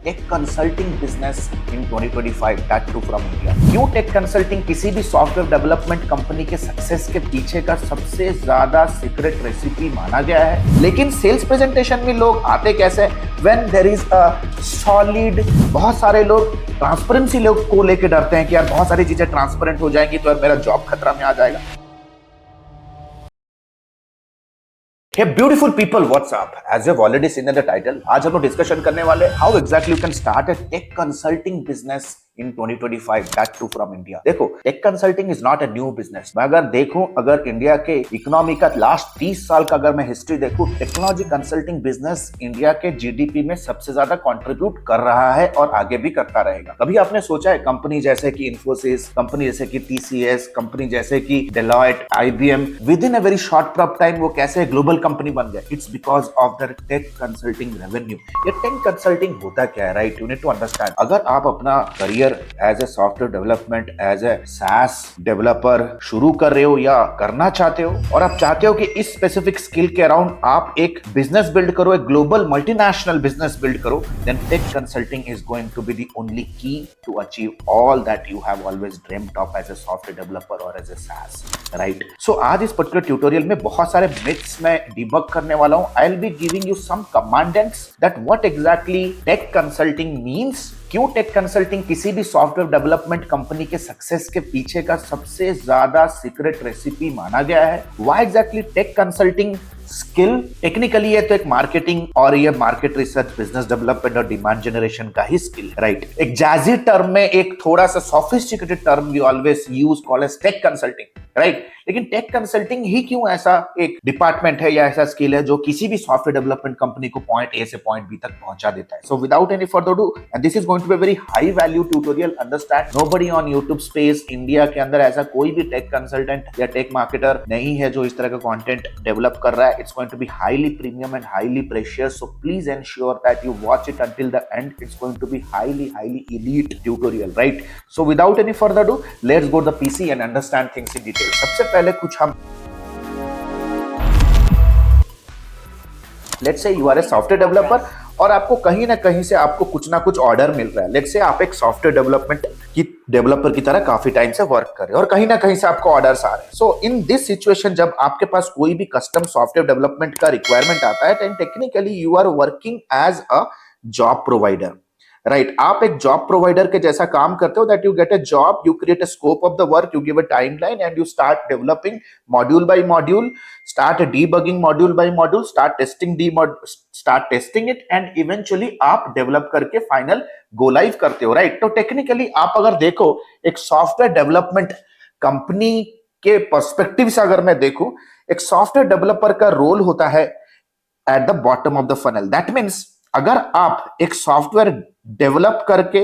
Take consulting business in 2025 that too from India. क्यों tech consulting किसी भी software development company के success के पीछे का सबसे ज्यादा सीक्रेट रेसिपी माना गया है। लेकिन सेल्स प्रेजेंटेशन में लोग आते कैसे? When there is a solid, बहुत सारे लोग ट्रांसपेरेंसी लोग को लेके डरते हैं कि यार बहुत सारी चीजें ट्रांसपेरेंट हो जाएंगी तो यार मेरा जॉब खतरा में आ जाएगा। Hey beautiful people, what's up? As you've already seen in the title, आज हम लोग डिस्कशन करने वाले how exactly you can start a tech consulting business in 2025 that too from India। देखो, tech consulting is not a new business. मैं अगर देखूं, अगर इंडिया के इकोनॉमी का लास्ट 30 साल का अगर मैं हिस्ट्री देखूं, टेक्नोलॉजी कंसल्टिंग बिजनेस इंडिया के जीडीपी में सबसे ज्यादा कंट्रीब्यूट कर रहा है और आगे भी करता रहेगा। कभी आपने सोचा है कंपनी जैसे कि इन्फोसिस, कंपनी जैसे कि टीसीएस, कंपनी जैसे कि Deloitte, IBM within a very short time वो कैसे ग्लोबल कंपनी बन गए? It's because of the tech consulting revenue. ये टेक कंसल्टिंग होता क्या है, right? You need to understand. अगर आप अपना career as a software development, as a SaaS developer शुरू कर रहे हो या करना चाहते हो, और आप चाहते हो कि इस स्पेसिफिक स्किल के अराउंड आप एक बिजनेस बिल्ड करो, एक ग्लोबल मल्टीनेशनल बिजनेस बिल्ड करो, then tech consulting is going to be the only key to achieve all that you have always dreamed of as a software developer और as a SaaS, right? So आज इस particular tutorial में बहुत सारे myths में debug करने वाला हूं। I will be giving you some commandments that what exactly tech consulting means, क्यों टेक कंसल्टिंग किसी भी सॉफ्टवेयर डेवलपमेंट कंपनी के सक्सेस के पीछे का सबसे ज्यादा सीक्रेट रेसिपी माना गया है। Why exactly tech consulting skill? Technically ये तो एक मार्केटिंग और ये मार्केट रिसर्च, बिजनेस डेवलपमेंट और डिमांड जनरेशन का ही स्किल, राइट? एक जैजी टर्म में, एक थोड़ा सा sophisticated term we always use call as tech consulting, right? लेकिन टेक कंसल्टिंग ही क्यों ऐसा एक डिपार्टमेंट है या ऐसा स्किल है जो किसी भी सॉफ्टवेयर डेवलपमेंट कंपनी को पॉइंट ए से पॉइंट बी तक पहुंचा देता है? So without any further do, and this is going to be very high value tutorial, understand. Nobody on YouTube space India के अंदर ऐसा कोई भी टेक कंसल्टेंट या टेक मार्केटर नहीं है जो इस तरह का कंटेंट डेवलप कर रहा है। It's going to be highly premium and highly precious, so please ensure that you watch it until the end। It's going to be highly elite tutorial, right? So without any further ado, let's go to the PC and understand things in detail। सबसे पहले कुछ हम, let's say you are a software developer और आपको कहीं ना कहीं से आपको कुछ ना कुछ ऑर्डर मिल रहा है। लेट्स से आप एक सॉफ्टवेयर डेवलपमेंट की डेवलपर की तरह काफी टाइम से वर्क कर रहे हैं और कहीं ना कहीं से आपको ऑर्डर्स आ रहे हैं। सो इन दिस सिचुएशन, जब आपके पास कोई भी कस्टम सॉफ्टवेयर डेवलपमेंट का रिक्वायरमेंट आता है, then technically you are working as a job provider, right? आप एक जॉब प्रोवाइडर के जैसा काम करते हो, that you get a job, you create a scope of the work, you give a timeline and you start developing module by module, start debugging module by module, start testing it and eventually आप develop करके final go live करते हो, right? तो technically आप अगर देखो, एक software development company के पर्सपेक्टिव से अगर मैं देखूं, एक सॉफ्टवेयर डेवलपर का रोल होता है at the bottom of the funnel. That means अगर आप एक सॉफ्टवेयर डेवलप करके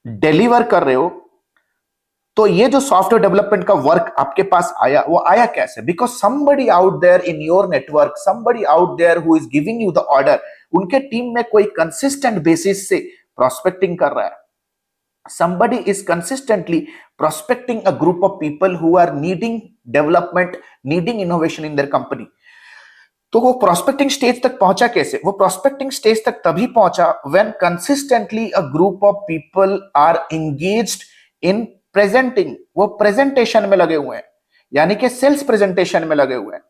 डिलीवर कर रहे हो, तो ये जो सॉफ्टवेयर डेवलपमेंट का वर्क आपके पास आया, वो आया कैसे? Because somebody out there in your network, somebody out there who is giving you the order, उनके टीम में कोई कंसिस्टेंट बेसिस से प्रोस्पेक्टिंग कर रहा है। somebody is consistently prospecting a group of people who are needing development, needing innovation in their company। तो वो prospecting stage तक पहुंचा कैसे? वो प्रोस्पेक्टिंग स्टेज तक तभी पहुंचा when consistently a group of people are engaged in presenting. वो प्रेजेंटेशन में लगे हुए हैं, यानी कि सेल्स प्रेजेंटेशन में लगे हुए हैं।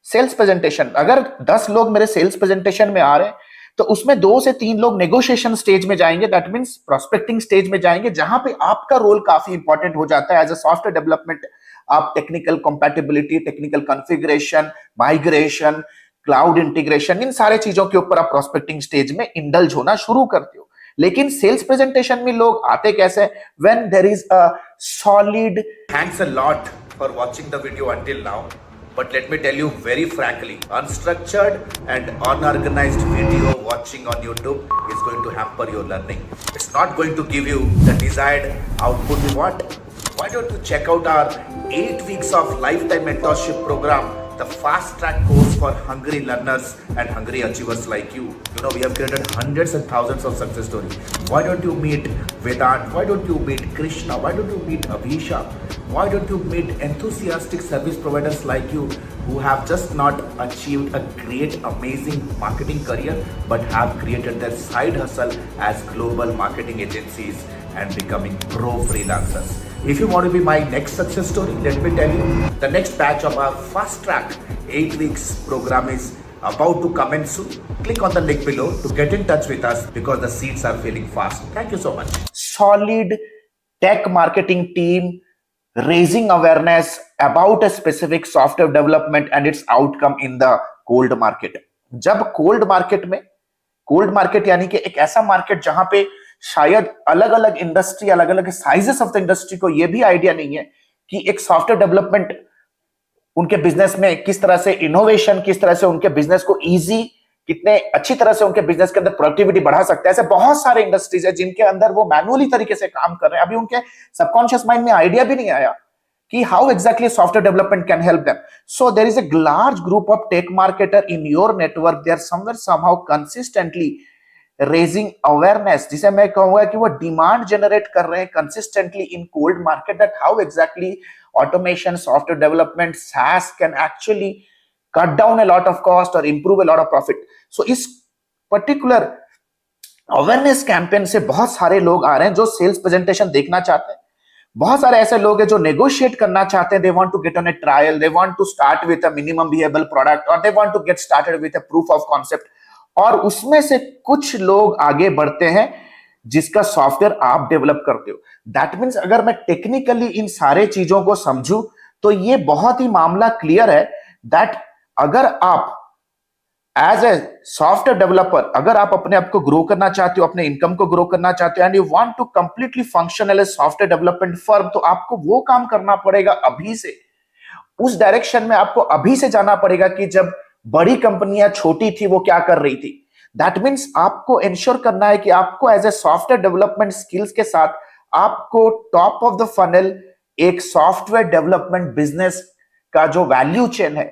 सेल्स प्रेजेंटेशन, अगर 10 लोग मेरे सेल्स प्रेजेंटेशन में आ रहे हैं तो उसमें 2 से 3 लोग नेगोशिएशन स्टेज में जाएंगे, दैट मींस प्रोस्पेक्टिंग स्टेज में जाएंगे, जहां पे आपका रोल काफी इंपॉर्टेंट हो जाता है एज अ सॉफ्टवेयर डेवलपमेंट। आप technical compatibility, technical configuration, migration, cloud integration, इन सारे चीजों के ऊपर आप प्रोस्पेक्टिंग स्टेज में इंडल्ज होना शुरू करते हो। लेकिन सेल्स प्रेजेंटेशन में लोग आते कैसे? When there is a solid. Thanks a lot for watching the video until now, but let me tell you very frankly, unstructured and unorganized video watching on YouTube is going to hamper your learning. It's not going to give you the desired output you want. Why don't you check out our 8 weeks of lifetime mentorship program, the fast track course for hungry learners and hungry achievers like you. You know, we have created hundreds and thousands of success stories. Why don't you meet Vedant? Why don't you meet Krishna? Why don't you meet Abhisha? Why don't you meet enthusiastic service providers like you who have just not achieved a great, amazing marketing career, but have created their side hustle as global marketing agencies and becoming pro freelancers. If you want to be my next success story, let me tell you, the next batch of our fast track 8 weeks program is about to commence soon. Click on the link below to get in touch with us because the seats are filling fast. Thank you so much. Solid tech marketing team raising awareness about a specific software development and its outcome in the cold market. जब cold market यानी कि एक ऐसा market जहां पे शायद अलग अलग इंडस्ट्री, अलग अलग साइजेस ऑफ द इंडस्ट्री को यह भी आइडिया नहीं है कि एक सॉफ्टवेयर डेवलपमेंट उनके बिजनेस में किस तरह से इनोवेशन, किस तरह से उनके बिजनेस को इजी, कितने अच्छी तरह से उनके बिजनेस के अंदर प्रोडक्टिविटी बढ़ा सकते हैं। ऐसे बहुत सारे इंडस्ट्रीज है जिनके अंदर वो मैनुअली तरीके से काम कर रहे हैं। अभी उनके सबकॉन्शियस माइंड में आइडिया भी नहीं आया कि how exactly software development can help them. So there is a large group of tech marketer in your network. They are somewhere somehow consistently raising awareness, जिसे मैं कहूंगा कि वो डिमांड जनरेट कर रहे हैं consistently in cold market that how exactly automation, software development, SaaS can actually cut down a lot of cost or improve a lot of profit. So इस particular awareness campaign से बहुत सारे लोग आ रहे हैं जो सेल्स प्रेजेंटेशन देखना चाहते हैं। बहुत सारे ऐसे लोग हैं जो नेगोशिएट करना चाहते हैं। They want to get on a trial, they want to start with a minimum viable product और they want to get started with a proof of concept. और उसमें से कुछ लोग आगे बढ़ते हैं जिसका सॉफ्टवेयर आप डेवलप करते हो। दैट मीन्स अगर मैं टेक्निकली इन सारे चीजों को समझूं तो ये बहुत ही मामला क्लियर है दैट अगर आप एज ए सॉफ्टवेयर डेवलपर, अगर आप अपने आप को ग्रो करना चाहते हो, अपने इनकम को ग्रो करना चाहते हो and you want to completely functional as software development firm, तो आपको वो काम करना पड़ेगा अभी से। उस डायरेक्शन में आपको अभी से जाना पड़ेगा कि जब बड़ी कंपनियां छोटी थी वो क्या कर रही थी। दैट मीन्स आपको इंश्योर करना है कि आपको as a software development skills के साथ आपको टॉप ऑफ द फनल एक सॉफ्टवेयर डेवलपमेंट बिजनेस का जो वैल्यू चेन है,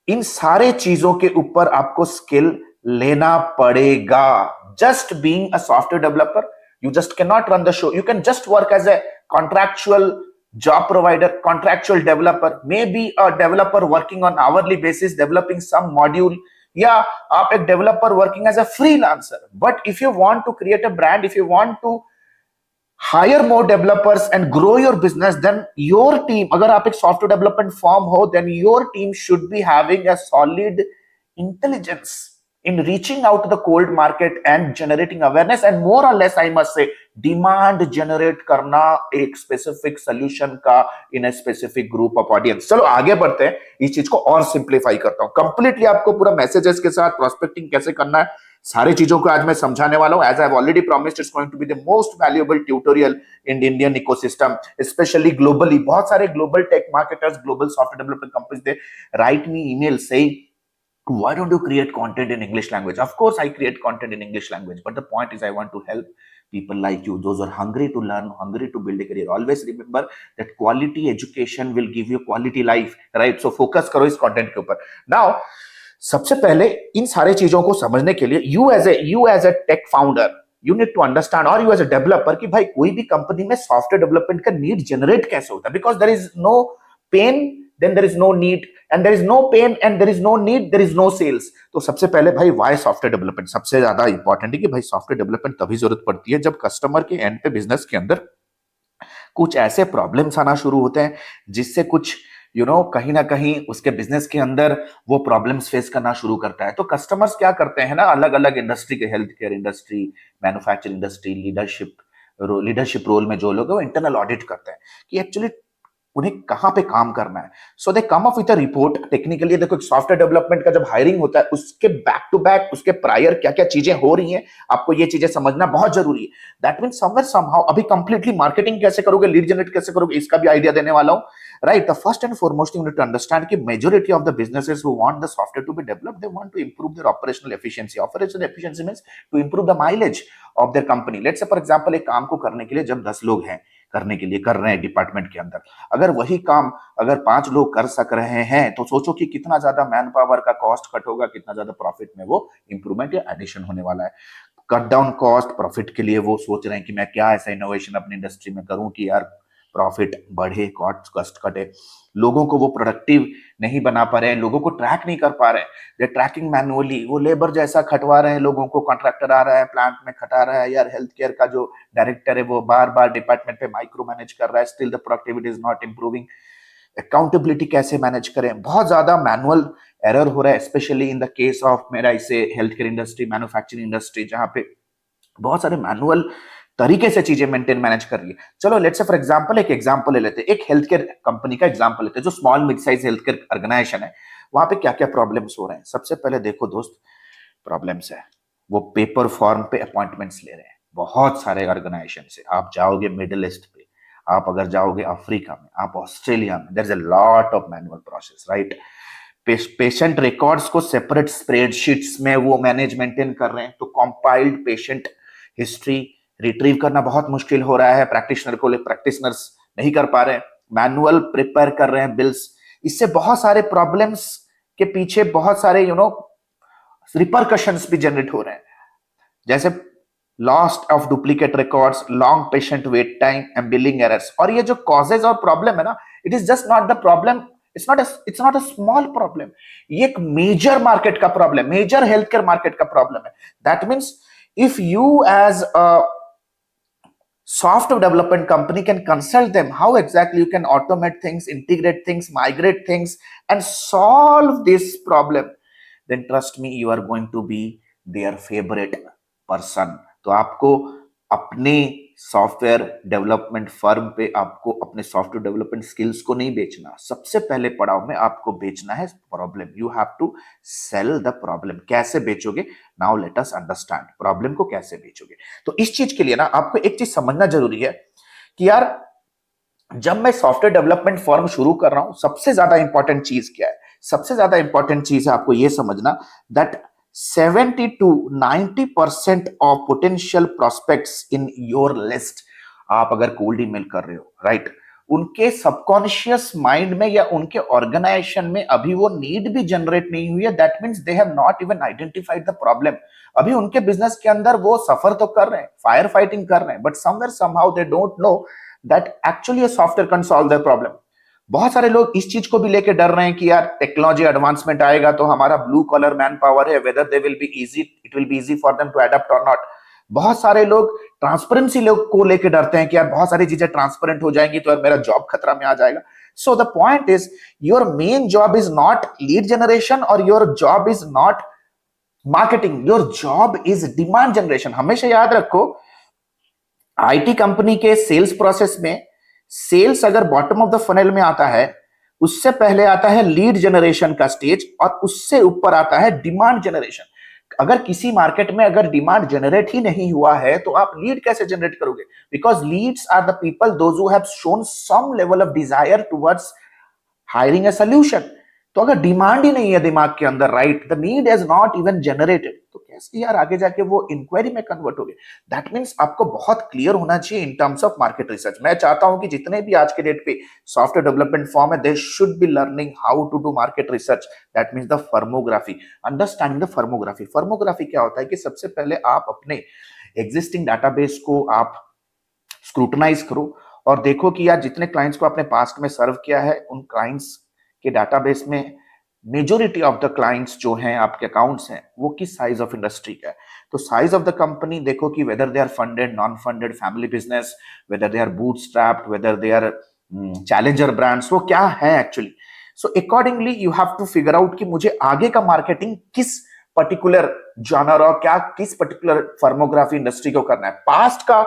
इन सारे चीजों के ऊपर आपको स्किल लेना पड़ेगा। Just being a software developer, you just can not run the show. You can just work as a contractual job provider, contractual developer, may be a developer working on hourly basis developing some module, या आप एक developer working as a freelancer. But if you want to create a brand, if you want to hire more developers and grow your business, then your team, अगर आप एक software development firm हो, then your team should be having a solid intelligence in reaching out to the cold market and generating awareness and more or less I must say demand generate करना एक specific solution का in a specific group of audience। चलो आगे बढ़ते हैं, इस चीज को और सिंप्लीफाई करता हूं। कंप्लीटली आपको पूरा मैसेजेस के साथ प्रोस्पेक्टिंग कैसे करना है, सारी चीजों को आज मैं समझाने वाला हूं। As I have already promised, it's going to be the most valuable tutorial in Indian ecosystem, specially globally. बहुत सारे global tech marketers, global software development companies, they write me email saying why don't you create content in English language? Of course I create content in English language, but the point is I want to help people like you, those who are hungry to learn, hungry to build a career. Always remember that quality education will give you quality life, right? So focus करो इस content के ऊपर। Now सबसे पहले इन सारे चीजों को समझने के लिए you as a tech founder, you need to understand, or you as a developer, कि भाई कोई भी कंपनी में सॉफ्टवेयर डेवलपमेंट का नीड जनरेट कैसे होता है। Because there is no pain, then there is no need, and there is no pain and there is no need, there is no sales। तो सबसे पहले भाई why सॉफ्टवेयर डेवलपमेंट सबसे ज्यादा इंपॉर्टेंट है कि भाई सॉफ्टवेयर डेवलपमेंट तभी जरूरत पड़ती है जब कस्टमर के एंड पे बिजनेस के अंदर कुछ ऐसे प्रॉब्लम्स आना शुरू होते हैं जिससे कुछ कहीं ना कहीं उसके बिजनेस के अंदर वो प्रॉब्लम्स फेस करना शुरू करता है। तो कस्टमर्स क्या करते हैं ना, अलग अलग इंडस्ट्री के, health care industry, manufacturing industry, leadership role में जो लोग हैं वो इंटरनल ऑडिट करते हैं कि एक्चुअली उन्हें कहां पे काम करना है। So they come up with a report. Technically देखो, सॉफ्टवेयर डेवलपमेंट का जब हायरिंग होता है उसके बैक टू बैक, उसके प्रायर क्या क्या चीजें हो रही हैं, आपको ये चीजें समझना बहुत जरूरी है। दैट मींस समवेयर समहाउ, अभी कंप्लीटली मार्केटिंग कैसे करोगे, लीड जनरेट कैसे करोगे, इसका भी आइडिया देने वाला हूं। Right, the first and foremost you need to understand कि majority of the businesses who want the software to be developed, they want to improve their operational efficiency. Operational efficiency means to improve the mileage of their company. Let's say for example एक काम को करने के लिए जब 10 लोग हैं करने के लिए कर रहे हैं डिपार्टमेंट के अंदर, अगर वही काम अगर 5 लोग कर सक रहे हैं तो सोचो कि कितना ज्यादा मैन पावर का कॉस्ट कट होगा, कितना ज्यादा प्रॉफिट में वो इंप्रूवमेंट या एडिशन होने वाला है। कट डाउन कॉस्ट, प्रॉफिट के लिए वो सोच रहे हैं कि मैं क्या ऐसा इनोवेशन अपनी इंडस्ट्री में करूं कि यार प्रॉफिट बढ़े, कॉस्ट कटे, लोगों को वो प्रोडक्टिव नहीं बना पा रहे हैं, लोगों को ट्रैक नहीं कर पा रहे हैं, दे ट्रैकिंग मैनुअली, वो लेबर जैसा खटवा रहे हैं लोगों को, कॉन्ट्रैक्टर आ रहा है प्लांट में खटा रहा है, यार हेल्थ केयर का जो डायरेक्टर है वो बार बार डिपार्टमेंट पे माइक्रो मैनेज कर रहा है, still the productivity is not improving. Accountability कैसे मैनेज करें, बहुत ज्यादा मैनुअल एरर हो रहा है, specially in the case of मेरा इसे health care industry, manufacturing industry, जहां पे बहुत सारे मैनुअल तरीके से चीजें मेंटेन मैनेज कर रही है। चलो लेट्स से फॉर एग्जांपल एक एग्जांपल ले लेते हैं, एक हेल्थ केयर कंपनी का एग्जांपल लेते हैं जो small mid size health care organization है, वहां पे क्या क्या प्रॉब्लम्स हो रहे हैं। सबसे पहले देखो दोस्त, प्रॉब्लम्स है वो पेपर फॉर्म पे अपॉइंटमेंट्स ले रहे हैं बहुत सारे ऑर्गेनाइजेशन से। आप जाओगे मिडिल ईस्ट पे, आप अगर जाओगे अफ्रीका में, आप ऑस्ट्रेलिया में, there is a lot of manual process, right. Patient records को सेपरेट स्प्रेडशीट्स में वो मैनेज मेंटेन कर रहे हैं, तो कंपाइल्ड पेशेंट हिस्ट्री रिट्रीव करना बहुत मुश्किल हो रहा है प्रैक्टिशनर को, प्रैक्टिशनर्स नहीं कर पा रहे हैं, मैनुअल प्रिपेयर कर रहे हैं बिल्स। इससे बहुत सारे प्रॉब्लम्स के पीछे बहुत सारे रिपरकशंस भी जनरेट हो रहे हैं, जैसे lost of duplicate records, long patient wait time and billing errors. और ये जो कॉजेज और प्रॉब्लम है ना, it is just not the problem, it's not a small problem, ये एक मेजर मार्केट का problem, major health care market का प्रॉब्लम है। That means if you as a software development company can consult them how exactly you can automate things, integrate things, migrate things and solve this problem, then trust me you are going to be their favorite person। तो आपको अपने software development firm पे आपको अपने software development skills को नहीं बेचना, सबसे पहले पड़ाव में आपको बेचना है problem. You have to sell the problem. कैसे बेचोगे, now let us understand problem को कैसे बेचोगे। तो इस चीज के लिए ना आपको एक चीज समझना जरूरी है कि यार जब मैं सॉफ्टवेयर डेवलपमेंट फर्म शुरू कर रहा हूं, सबसे ज्यादा इंपॉर्टेंट चीज क्या है, सबसे ज्यादा इंपॉर्टेंट चीज है आपको यह समझना that 70 to 90% of potential prospects in your list, आप अगर कोल्ड ईमेल कर रहे हो, राइट, उनके सबकॉन्शियस माइंड में या उनके ऑर्गेनाइजेशन में अभी वो नीड भी जनरेट नहीं हुई है। That means they have not even identified the problem. अभी उनके बिजनेस के अंदर वो सफर तो कर रहे हैं, फायर फाइटिंग कर रहे हैं, but somewhere somehow they don't know that actually a software can solve their problem। बहुत सारे लोग इस चीज को भी लेके डर रहे हैं कि यार टेक्नोलॉजी एडवांसमेंट आएगा तो हमारा ब्लू कॉलर मैन पावर है, whether they will be easy, it will be easy for them to adopt और नॉट। बहुत सारे लोग ट्रांसपेरेंसी को लेके डरते हैं कि यार बहुत सारी चीजें ट्रांसपेरेंट हो जाएंगी तो यार मेरा जॉब खतरा में आ जाएगा। So the point is your main job is not lead generation और your job is not marketing, your job is demand generation. हमेशा याद रखो, आईटी कंपनी के सेल्स प्रोसेस में सेल्स अगर बॉटम ऑफ द फनल में आता है, उससे पहले आता है लीड जनरेशन का स्टेज और उससे ऊपर आता है डिमांड जनरेशन। अगर किसी मार्केट में अगर डिमांड जनरेट ही नहीं हुआ है तो आप लीड कैसे जनरेट करोगे? Because leads are the people those who have shown some level of desire towards hiring a solution. तो अगर डिमांड ही नहीं है दिमाग के अंदर, right, the need is not even generated, तो कैसे यार आगे जाके वो इंक्वायरी में कन्वर्ट हो गए? दैट मींस आपको बहुत क्लियर होना चाहिए इन टर्म्स ऑफ मार्केट रिसर्च। मैं चाहता हूं कि जितने भी आज के डेट पे सॉफ्टवेयर डेवलपमेंट फॉर्म है, they should be learning how to do market research. That means the firmography, understanding the firmography. Firmography क्या होता है कि सबसे पहले आप अपने एग्जिस्टिंग डाटाबेस को आप स्क्रूटनाइज करो और देखो कि यार जितने क्लाइंट्स को आपने पास्ट में सर्व किया है, उन क्लाइंट्स के डाटाबेस में मेजोरिटी ऑफ द क्लाइंट्स जो हैं आपके अकाउंट्स हैं वो किस साइज ऑफ इंडस्ट्री का है। तो साइज ऑफ द कंपनी देखो कि whether they are funded, non funded, family business, whether they are bootstrapped, whether they are challenger brands, वो क्या है actually. So accordingly you have to figure out कि मुझे आगे का मार्केटिंग किस पर्टिकुलर जॉनर और क्या किस पर्टिकुलर फर्मोग्राफी इंडस्ट्री को करना है। पास्ट का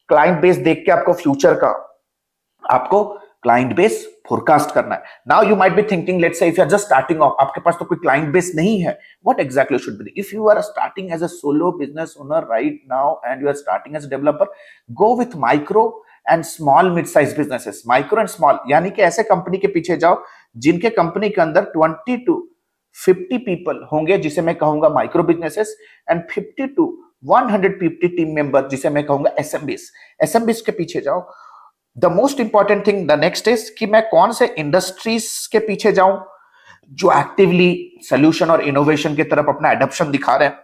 क्लाइंट बेस देख के आपको फ्यूचर का आपको क्लाइंट बेस फोरकास्ट करना है। Now you might be thinking, let's say if you are just starting off, आपके पास तो कोई क्लाइंट बेस नहीं है, what exactly should be. If you are starting as a solo business owner right now and you are starting as a developer, go with micro and small mid size businesses. Micro and small यानी कि ऐसे company के पीछे जाओ जिनके company के अंदर 20 to 50 people होंगे, जिसे मैं कहूंगा micro businesses, and 50 to 150 team member, जिसे मैं कहूंगा एसएमबीस। एसएमबीस के पीछे जाओ। The most important thing the next is कि मैं कौन से इंडस्ट्रीज के पीछे जाऊं जो एक्टिवली सोल्यूशन और इनोवेशन की तरफ अपना एडॉप्शन दिखा रहे हैं,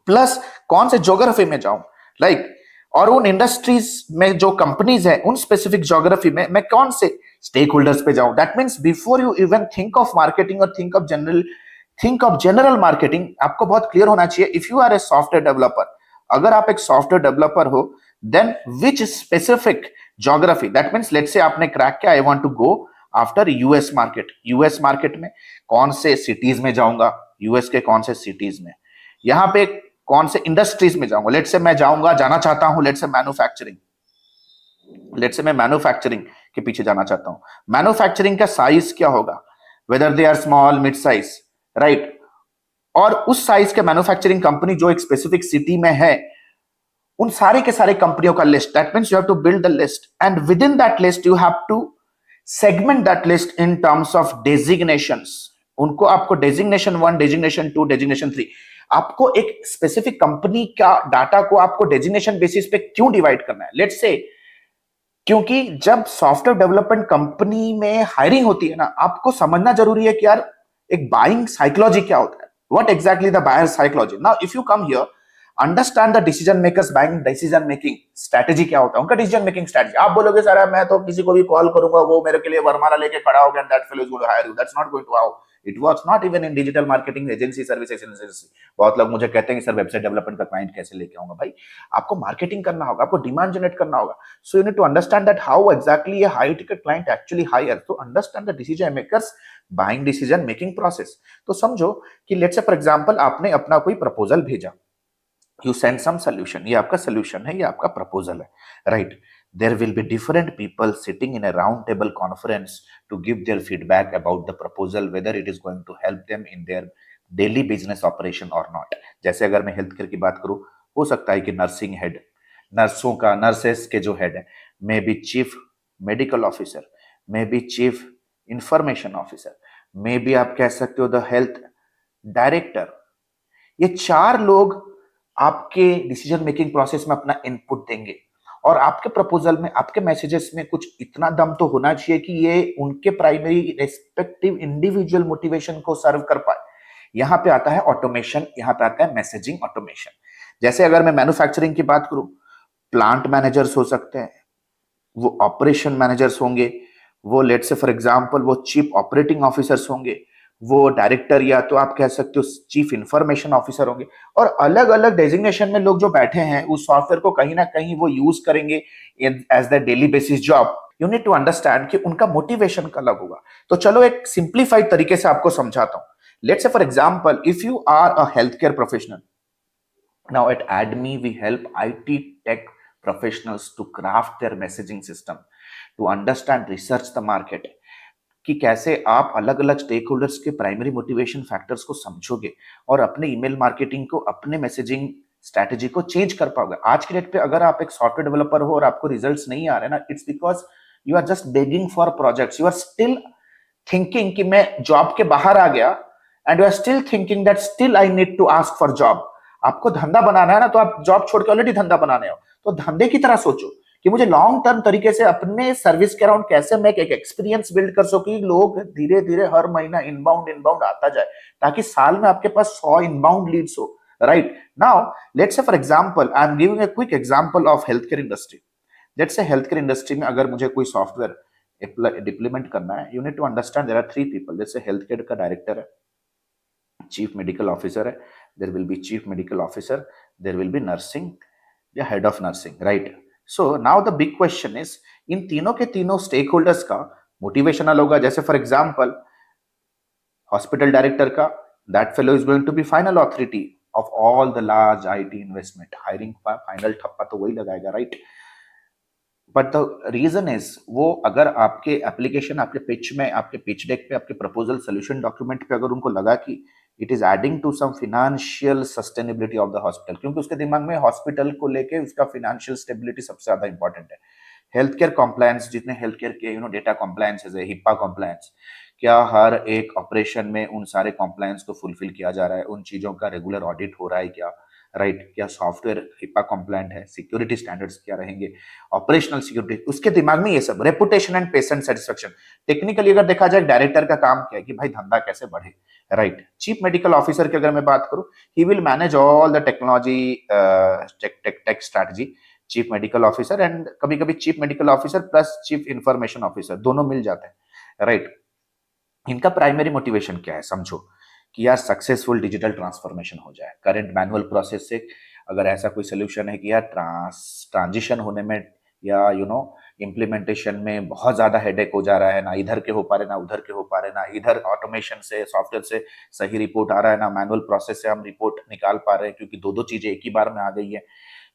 प्लस कौन से ज्योग्राफी में जाऊं। लाइक और उन इंडस्ट्रीज में जो कंपनीज है उन स्पेसिफिक ज्योग्राफी में मैं कौन से स्टेक होल्डर्स पे जाऊं। That means before you even think of marketing और थिंक ऑफ जनरल मार्केटिंग, आपको बहुत क्लियर होना चाहिए। If you are a software developer, अगर आप एक सॉफ्टवेयर डेवलपर हो, then which specific geography, that means let's say आपने क्रैक किया, I want to go after US market. US market में कौन से सिटीज में जाऊंगा, यूएस के कौन से सिटीज में, यहां पे कौन से इंडस्ट्रीज में जाऊंगा। लेट्स से मैं जाना चाहता हूं, लेट्स से मैन्युफैक्चरिंग, लेट्स से मैं मैन्युफैक्चरिंग के पीछे जाना चाहता हूं। मैन्युफैक्चरिंग का साइज क्या होगा, whether they are small, mid size, right. और उस साइज के मैन्युफैक्चरिंग कंपनी जो एक स्पेसिफिक सिटी में है, उन सारे के सारे कंपनियों का list, that means you have to build the list and within that list you have to segment that list in terms of designations. उनको आपको डेजिग्नेशन 1, डेजिग्नेशन 2, डेजिग्नेशन 3, आपको एक स्पेसिफिक कंपनी का डाटा को आपको डेजिग्नेशन बेसिस पे क्यों divide करना है। लेट्स से, क्योंकि जब सॉफ्टवेयर डेवलपमेंट कंपनी में हायरिंग होती है ना, आपको समझना जरूरी है कि यार एक बाइंग साइकोलॉजी क्या होता है, what exactly the buyer psychology. Now if you come here, understand the decision makers buying decision making strategy क्या होता है, उनका डिसीजन मेकिंग स्ट्रेटेजी। आप बोलोगे सर मैं तो किसी को भी कॉल करूंगा, वो मेरे के लिए वरमाला लेके खड़ा होगा and that fellow is going to hire you, that's not going to how it works, not even in digital marketing agency services agency. बहुत लोग मुझे कहते हैं सर वेबसाइट डेवलपमेंट का क्लाइंट कैसे लेके आऊंगा। भाई आपको मार्केटिंग करना होगा, आपको डिमांड जनरेट करना होगा। So you need to understand that how exactly a high ticket client actually hire. So understand the decision makers buying decision making process. तो समझो कि let's say for example आपने अपना कोई प्रपोजल भेजा, you send some solution, ये आपका solution है, ये आपका proposal है, right? There will be different people sitting in a round table conference to give their feedback about the proposal, whether it is going to help them in their daily business operation or not. जैसे अगर मैं health care की बात करूं, हो सकता है कि नर्सिंग हेड, नर्सों का, नर्सेस के जो हेड है, may be chief medical officer, may be chief information officer, may be आप कह सकते हो द हेल्थ डायरेक्टर, ये 4 लोग आपके डिसीजन मेकिंग प्रोसेस में अपना इनपुट देंगे। और आपके प्रपोजल में, आपके मैसेजेस में कुछ इतना दम तो होना चाहिए कि ये उनके प्राइमरी रेस्पेक्टिव इंडिविजुअल मोटिवेशन को सर्व कर पाए। यहां पे आता है ऑटोमेशन, यहां पे आता है मैसेजिंग ऑटोमेशन। जैसे अगर मैं मैन्युफैक्चरिंग की बात करूं, प्लांट मैनेजर्स हो सकते हैं, वो ऑपरेशन मैनेजर्स होंगे, वो लेट से फॉर एग्जांपल वो चीफ ऑपरेटिंग ऑफिसर्स होंगे, वो डायरेक्टर या तो आप कह सकते हो चीफ इंफॉर्मेशन ऑफिसर होंगे। और अलग अलग डेजिग्नेशन में लोग जो बैठे हैं उस सॉफ्टवेयर को कहीं ना कहीं वो यूज करेंगे as the daily basis job. You need to understand कि उनका मोटिवेशन अलग होगा। तो चलो एक सिंप्लीफाइड तरीके से आपको समझाता हूं। Let's say for example if you are a health care professional, now at ADME we help IT tech professionals to craft their messaging system, to understand, research the market, कि कैसे आप अलग अलग स्टेक होल्डर्स के primary motivation factors को समझोगे और अपने ईमेल मार्केटिंग को, अपने मैसेजिंग स्ट्रैटेजी को चेंज कर पाओगे। आज के डेट पे अगर आप एक सॉफ्टवेयर डेवलपर हो और आपको रिजल्ट्स नहीं आ रहे ना, it's because you are just begging for projects, you are still thinking कि मैं जॉब के बाहर आ गया and you are still thinking that still I need to ask for job. आपको धंधा बनाना है ना, तो आप जॉब छोड़ के ऑलरेडी धंधा बनाने हो, तो धंधे की तरह सोचो कि मुझे लॉन्ग टर्म तरीके से अपने सर्विस के अराउंड कैसे मैं एक एक्सपीरियंस बिल्ड कर सकूं कि लोग धीरे धीरे हर महीना इनबाउंड आता जाए, ताकि साल में आपके पास 100 इनबाउंड लीड्स हो। Right now let's say for example I am giving a quick example of health care industry. Let's say health care industry में अगर मुझे कोई सॉफ्टवेयर डिप्लीमेंट करना है, you need to understand there are 3 people. जैसे health care का director है, chief medical officer है, there will be chief medical officer, there will be nursing या head of nursing, right. So now the big question is, इन तीनों के तीनों stake holders का मोटिवेशन अलग होगा। जैसे फॉर एग्जांपल हॉस्पिटल डायरेक्टर का, that fellow is going to be final authority of all the large IT investment, hiring का फाइनल ठप्पा तो वही लगाएगा, right. But the reason is, वो अगर आपके एप्लीकेशन, आपके पिच में, आपके पिच डेक पे, आपके प्रपोजल सोल्यूशन डॉक्यूमेंट पे अगर उनको लगा कि it is adding to some financial sustainability of the hospital, क्योंकि उसके दिमाग में हॉस्पिटल को लेके उसका फिनेंशियल स्टेबिलिटी सबसे ज्यादा इंपॉर्टेंट है। हेल्थ केयर कॉम्प्लायंस, जितने हेल्थ केयर के डेटा कॉम्प्लायंस है, हिप्पा कॉम्प्लायंस, क्या हर एक ऑपरेशन में उन सारे कॉम्प्लायंस को फुलफिल किया जा रहा है, उन चीजों का रेगुलर ऑडिट हो रहा है क्या, राइट। क्या सॉफ्टवेयर हिप्पा कॉम्प्लायंट है, सिक्योरिटी स्टैंडर्ड्स क्या रहेंगे, ऑपरेशनल सिक्योरिटी, उसके दिमाग में ये सब, reputation and patient satisfaction. Technically अगर देखा जाए डायरेक्टर का काम क्या है कि भाई धंधा कैसे बढ़े, राइट। चीफ मेडिकल ऑफिसर की अगर मैं बात करूं, he will manage all the technology tech strategy, chief medical officer and कभी कभी chief medical officer plus chief information officer, दोनों मिल जाते हैं, राइट। इनका प्राइमरी मोटिवेशन क्या है, समझो कि यार सक्सेसफुल डिजिटल ट्रांसफॉर्मेशन हो जाए करंट मैनुअल प्रोसेस से। अगर ऐसा कोई सोल्यूशन है कि यार ट्रांजिशन होने में या इम्प्लीमेंटेशन में बहुत ज्यादा हेडेक हो जा रहा है, ना इधर के हो पा रहे ना उधर के हो पा रहे, ना इधर ऑटोमेशन से सॉफ्टवेयर से सही रिपोर्ट आ रहा है, ना मैनुअल प्रोसेस से हम रिपोर्ट निकाल पा रहे हैं, क्योंकि दो दो चीजें एक ही बार में आ गई है।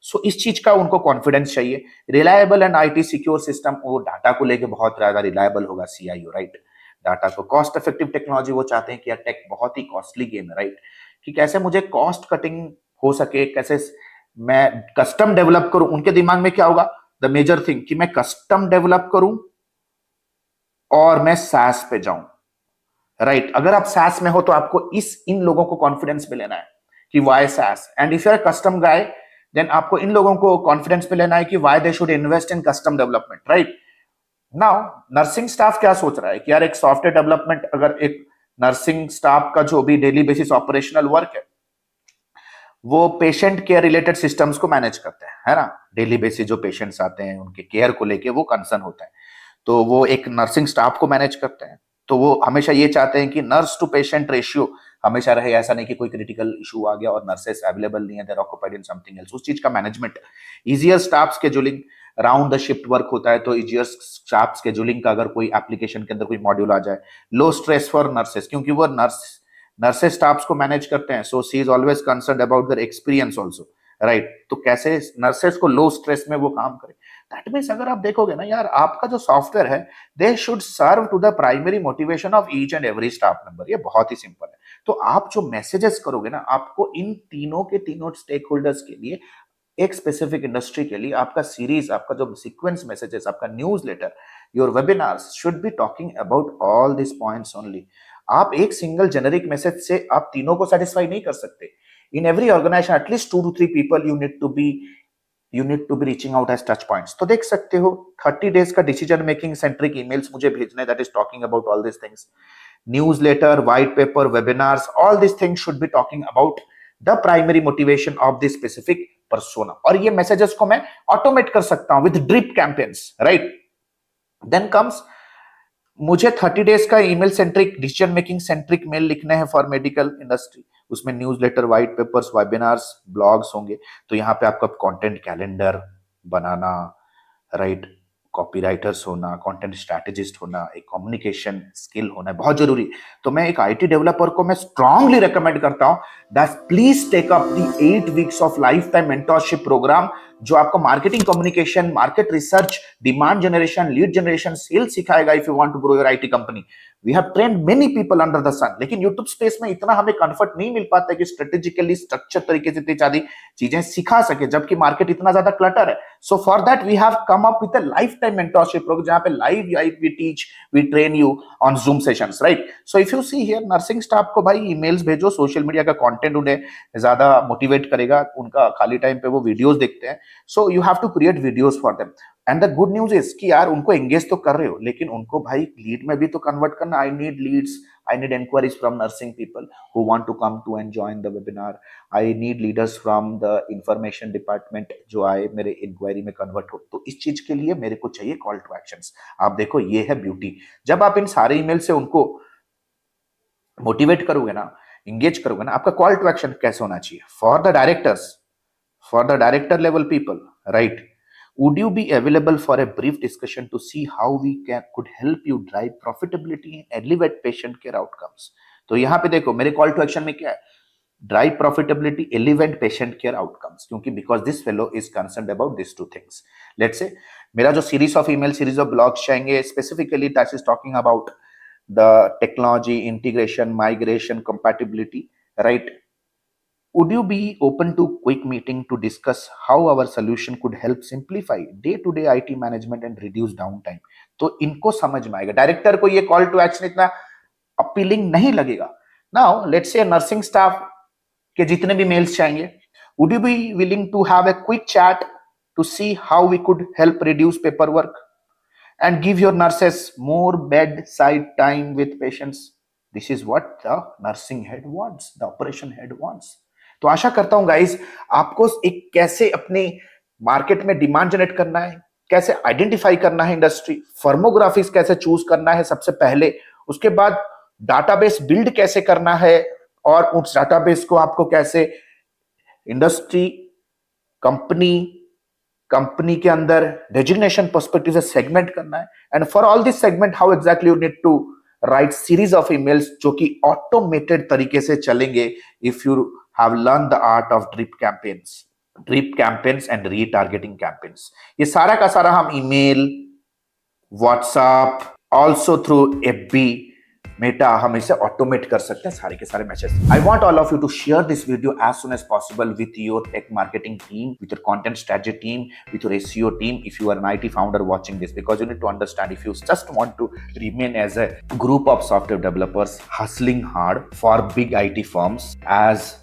सो इस चीज का उनको कॉन्फिडेंस चाहिए। Reliable and IT secure system, वो डाटा को लेके बहुत ज्यादा रिलायबल होगा सीआईओ, राइट। डाटा को कॉस्ट इफेक्टिव टेक्नोलॉजी, वो चाहते हैं कि यार टेक बहुत ही कॉस्टली गेम है, राइट, कि कैसे मुझे कॉस्ट कटिंग हो सके, कैसे मैं कस्टम डेवलप करूं। उनके दिमाग में क्या होगा, द मेजर थिंग, कि मैं कस्टम डेवलप करूं और मैं सैस पे जाऊं, राइट। अगर आप सैस में हो तो आपको इन लोगों को कॉन्फिडेंस पे लेना है कि why SaaS, and if you are custom guy then आपको इन लोगों को कॉन्फिडेंस पे लेना है कि why they should invest in custom development, right. Now nursing staff क्या सोच रहा है कि यार एक सॉफ्टवेयर डेवलपमेंट, अगर एक नर्सिंग स्टाफ का जो भी डेली बेसिस ऑपरेशनल वर्क है वो पेशेंट केयर रिलेटेड सिस्टम्स को मैनेज करते हैं, है ना। डेली बेसिस जो पेशेंट्स आते हैं उनके केयर को लेके वो कंसर्न होता है, तो वो एक नर्सिंग स्टाफ को मैनेज करते हैं। तो वो हमेशा ये चाहते हैं कि नर्स टू पेशेंट रेशियो हमेशा रहे, ऐसा नहीं कि कोई क्रिटिकल इशू आ गया और नर्सेस अवेलेबल नहीं है, they're occupied in something else, उस चीज का management. Easier staff scheduling, round the shift work होता है, तो इजियर स्टाफ शेड्यूलिंग का अगर कोई एप्लीकेशन के अंदर कोई मॉड्यूल आ जाए। लो स्ट्रेस फॉर नर्सेस, क्योंकि वो नर्सेस स्टाफ्स को मैनेज करते हैं, so she is always concern about their experience also, right. तो कैसे नर्सेस को लो स्ट्रेस में वो काम करें। दैट मीन्स अगर आप देखोगे ना यार, आपका जो सॉफ्टवेयर है they should serve to the primary motivation of each and every staff member. ये बहुत ही सिंपल है। तो आप जो मैसेजेस करोगे ना, आपको इन तीनों के तीनों स्टेक होल्डर्स के लिए, एक स्पेसिफिक इंडस्ट्री के लिए आपका सीरीज, आपका जो सीक्वेंस मैसेजेस, आपका newsletter, your webinars should be talking about all this points only. आप एक सिंगल जेनेरिक मैसेज से आप तीनों को सेटिस्फाई नहीं कर सकते। In every organization at least 2 to 3 people you need to be reaching out as touch points. तो देख सकते हो 30 डेज का डिसीजन मेकिंग सेंट्रिक ईमेल्स मुझे भेजने, that is talking about all this things. Newsletter, white paper, webinars, all this things should be talking about the primary motivation of this specific persona. और ये messages को मैं automate कर सकता हूं with drip campaigns, right. Then comes, मुझे 30 days का email centric decision making centric mail लिखने हैं फॉर मेडिकल इंडस्ट्री। उसमें newsletter, white papers, webinars, blogs होंगे। तो यहाँ पे आपका कंटेंट कैलेंडर बनाना, राइट, कॉपीराइटर्स होना, कंटेंट स्ट्रैटेजिस्ट होना, एक कम्युनिकेशन स्किल होना बहुत जरूरी। तो मैं एक आईटी डेवलपर को मैं स्ट्रांगली रिकमेंड करता हूं that please take up the 8 weeks of life time mentorship program, जो आपको marketing, communication, market research, demand generation, lead generation, sales सिखाएगा if you want to grow your IT company. We have trained many people under the sun, लेकिन YouTube space में इतना हमें comfort नहीं मिल पाता है कि स्ट्रेटेजिकली स्ट्रक्चर तरीके से इतनी सारी चीजें सिखा सके, जबकि मार्केट इतना ज्यादा क्लटर है। So for that we have come up with a life time mentorship program, जहां पे live we teach, we train you on Zoom sessions, right. So if you see here, nursing staff को भाई emails भेजो, social media का content उन्हें ज्यादा motivate करेगा, उनका खाली टाइम पे वो वीडियोस देखते हैं, so you have to create videos for them. And the good news is कि यार उनको एंगेज तो कर रहे हो, लेकिन उनको भाई लीड में भी तो कन्वर्ट करना। I need leads, I need enquiries from nursing people who want to come to and join the webinar. I need leaders from the information department जो आए मेरे इंक्वायरी में कन्वर्ट हो। तो इस चीज के लिए मेरे को चाहिए कॉल टू एक्शंस। आप देखो ये है ब्यूटी। जब आप इन सारे ईमेल से उनको मोटिवेट करोगे ना, इंगेज करोगे ना, आपका कॉल टू एक्शन कैसे होना चाहिए? For the directors, for the director level people, right, would you be available for a brief discussion to see how we could help you drive profitability and elevate patient care outcomes? तो यहां पे देखो मेरे call to action में क्या है, drive profitability, elevate patient care outcomes, क्योंकि because this fellow is concerned about this two things. Let's say मेरा जो series of email, series of blogs चाहिए specifically that is talking about the technology integration, migration, compatibility, right. Would you be open to quick meeting to discuss how our solution could help simplify day-to-day IT management and reduce downtime? तो इनको समझ में आएगा। Director को ये call to action इतना appealing नहीं लगेगा। नाउ लेट्स से नर्सिंग स्टाफ के जितने भी मेल्स चाहिए, would you be willing to have a quick chat to see how we could help reduce paperwork and give your nurses more bedside time with patients? This is what the nursing head wants, the operation head wants. तो आशा करता हूं guys आपको एक कैसे अपने market में demand generate करना है, कैसे आइडेंटिफाई करना है इंडस्ट्री, फर्मोग्राफिक्स कैसे चूज करना है सबसे पहले, उसके बाद डाटाबेस बिल्ड कैसे करना है और उस डाटाबेस को आपको कैसे इंडस्ट्री, कंपनी, कंपनी के अंदर डेजिग्नेशन पर्सपेक्टिव से सेगमेंट करना है, and for all this segment how exactly you need to write series of emails जो कि ऑटोमेटेड तरीके से चलेंगे if you have learn the art of drip campaigns and retargeting campaigns. ये सारा का सारा हम email, WhatsApp, also through FB, Meta, हम इसे ऑटोमेट कर सकते हैं सारे के सारे message. I want all of you to share this video as soon as possible with your tech marketing team, with your content strategy team, with your SEO team if you are an IT founder watching this, because you need to understand if you just want to remain as a group of software developers hustling hard for big IT firms as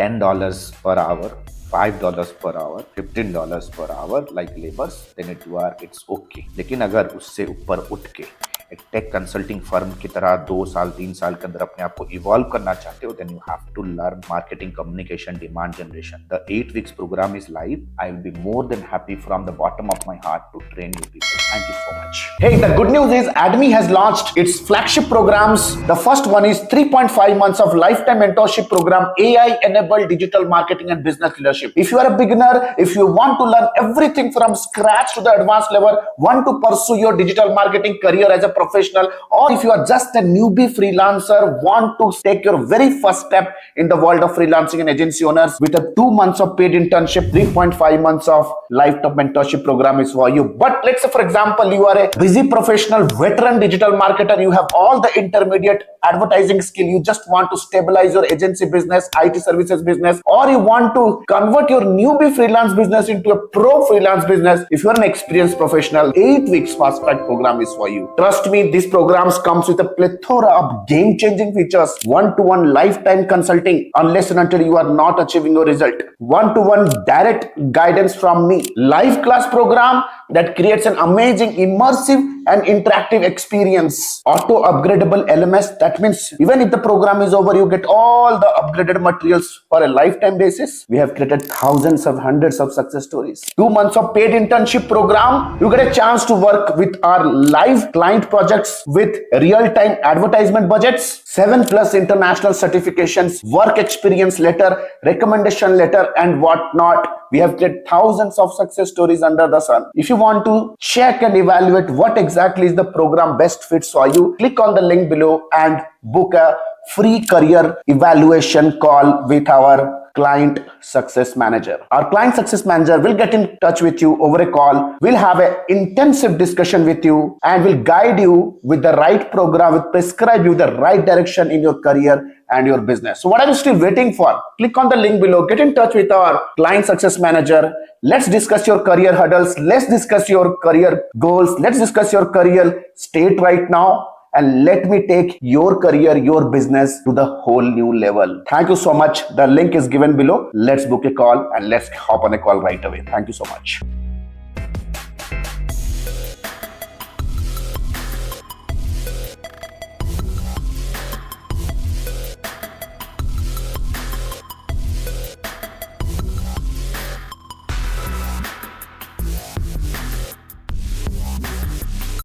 $10 per hour, $5 per hour, $15 per hour like labors, then it's okay. लेकिन अगर उससे ऊपर उठ के एक take consulting firm की तरह 2 साल 3 साल के अंदर अपने आप को इवॉल्व करना चाहते हो, then you have to learn marketing, communication, demand generation. The 8 weeks program is live. I will be more than happy from the bottom of my heart to train you people. Thank you so much. Hey, the good news is Admi has launched its flagship programs. The first one is 3.5 months of lifetime mentorship program, AI enabled digital marketing and business leadership. If you are a beginner, if you want to learn everything from scratch to the advanced level, want to pursue your digital marketing career as a professional, or if you are just a newbie freelancer, want to take your very first step in the world of freelancing and agency owners, with a 2 months of paid internship, 3.5 months of lifetime mentorship program is for you. But let's say for example you are a busy professional, veteran digital marketer, you have all the intermediate advertising skill, you just want to stabilize your agency business, IT services business, or you want to convert your newbie freelance business into a pro freelance business. If you are an experienced professional, 8 weeks fast track program is for you. Trust me, these programs comes with a plethora of game-changing features, one-to-one lifetime consulting unless and until you are not achieving your result, one-to-one direct guidance from me, live class program that creates an amazing, immersive and interactive experience, auto upgradable LMS. That means even if the program is over, you get all the upgraded materials for a lifetime basis. We have created thousands of hundreds of success stories. 2 months of paid internship program, you get a chance to work with our live client projects with real-time advertisement budgets, 7+ international certifications, work experience letter, recommendation letter and whatnot. We have created thousands of success stories under the sun. If you want to check and evaluate what exactly is the program best fits for you, click on the link below and book a free career evaluation call with our client success manager. Our client success manager will get in touch with you over a call. We'll have an intensive discussion with you and will guide you with the right program, will prescribe you the right direction in your career and your business. So what are you still waiting for? Click on the link below, get in touch with our client success manager. Let's discuss your career hurdles. Let's discuss your career goals. Let's discuss your career state right now. And let me take your career, your business to the whole new level. Thank you so much. The link is given below. Let's book a call and let's hop on a call right away. Thank you so much.